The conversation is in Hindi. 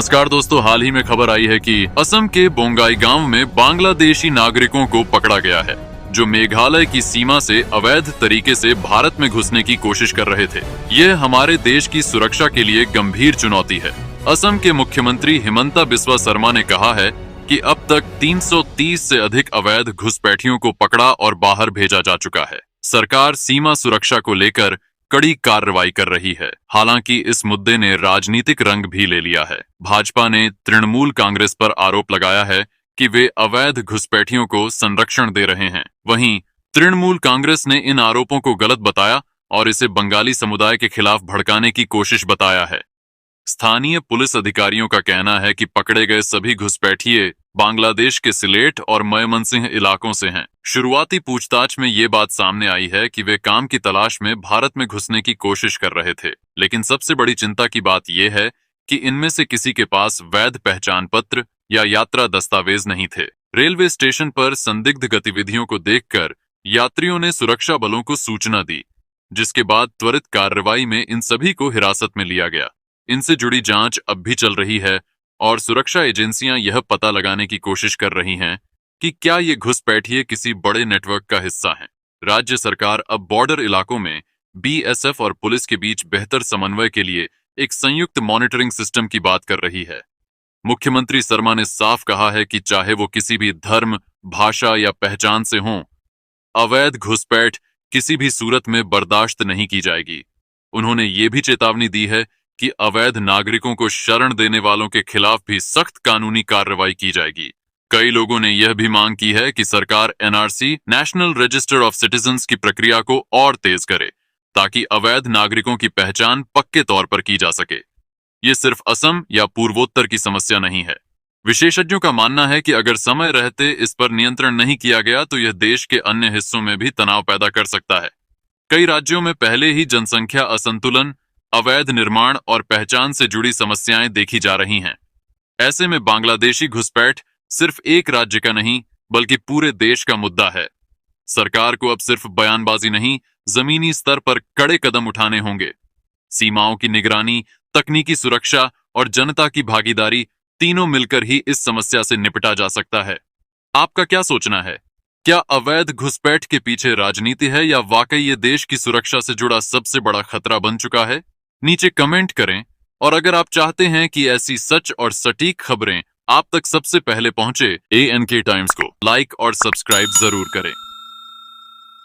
नमस्कार दोस्तों, हाल ही में खबर आई है कि असम के बोंगाई गांव में बांग्लादेशी नागरिकों को पकड़ा गया है जो मेघालय की सीमा से अवैध तरीके से भारत में घुसने की कोशिश कर रहे थे। यह हमारे देश की सुरक्षा के लिए गंभीर चुनौती है। असम के मुख्यमंत्री हिमंता बिस्वा शर्मा ने कहा है कि अब तक 330 से अधिक अवैध घुसपैठियों को पकड़ा और बाहर भेजा जा चुका है। सरकार सीमा सुरक्षा को लेकर कड़ी कार्रवाई कर रही है। हालांकि इस मुद्दे ने राजनीतिक रंग भी ले लिया है। भाजपा ने तृणमूल कांग्रेस पर आरोप लगाया है कि वे अवैध घुसपैठियों को संरक्षण दे रहे हैं। वहीं तृणमूल कांग्रेस ने इन आरोपों को गलत बताया और इसे बंगाली समुदाय के खिलाफ भड़काने की कोशिश बताया है। स्थानीय पुलिस अधिकारियों का कहना है कि पकड़े गए सभी घुसपैठिए बांग्लादेश के सिलेट और मयमनसिंह इलाकों से हैं। शुरुआती पूछताछ में ये बात सामने आई है कि वे काम की तलाश में भारत में घुसने की कोशिश कर रहे थे, लेकिन सबसे बड़ी चिंता की बात यह है कि इनमें से किसी के पास वैध पहचान पत्र या यात्रा दस्तावेज नहीं थे। रेलवे स्टेशन पर संदिग्ध गतिविधियों को देखकर यात्रियों ने सुरक्षा बलों को सूचना दी, जिसके बाद त्वरित कार्रवाई में इन सभी को हिरासत में लिया गया। इनसे जुड़ी जांच अब भी चल रही है और सुरक्षा एजेंसियां यह पता लगाने की कोशिश कर रही हैं कि क्या ये घुसपैठिए किसी बड़े नेटवर्क का हिस्सा हैं। राज्य सरकार अब बॉर्डर इलाकों में बीएसएफ और पुलिस के बीच बेहतर समन्वय के लिए एक संयुक्त मॉनिटरिंग सिस्टम की बात कर रही है। मुख्यमंत्री शर्मा ने साफ कहा है कि चाहे वो किसी भी धर्म, भाषा या पहचान से हों, अवैध घुसपैठ किसी भी सूरत में बर्दाश्त नहीं की जाएगी। उन्होंने ये भी चेतावनी दी है कि अवैध नागरिकों को शरण देने वालों के खिलाफ भी सख्त कानूनी कार्रवाई की जाएगी। कई लोगों ने यह भी मांग की है कि सरकार NRC, national register of citizens की प्रक्रिया को और तेज करे ताकि अवैध नागरिकों की पहचान पक्के तौर पर की जा सके। ये सिर्फ असम या पूर्वोत्तर की समस्या नहीं है। विशेषज्ञों का मानना है कि अगर समय रहते इस पर नियंत्रण नहीं किया गया तो यह देश के अन्य हिस्सों में भी तनाव पैदा कर सकता है। कई राज्यों में पहले ही जनसंख्या असंतुलन, अवैध निर्माण और पहचान से जुड़ी समस्याएं देखी जा रही हैं। ऐसे में बांग्लादेशी घुसपैठ सिर्फ एक राज्य का नहीं बल्कि पूरे देश का मुद्दा है। सरकार को अब सिर्फ बयानबाजी नहीं, जमीनी स्तर पर कड़े कदम उठाने होंगे। सीमाओं की निगरानी, तकनीकी सुरक्षा और जनता की भागीदारी तीनों मिलकर ही इस समस्या से निपटा जा सकता है। आपका क्या सोचना है? क्या अवैध घुसपैठ के पीछे राजनीति है या वाकई ये देश की सुरक्षा से जुड़ा सबसे बड़ा खतरा बन चुका है? नीचे कमेंट करें और अगर आप चाहते हैं कि ऐसी सच और सटीक खबरें आप तक सबसे पहले पहुंचे, ANK टाइम्स को लाइक और सब्सक्राइब जरूर करें।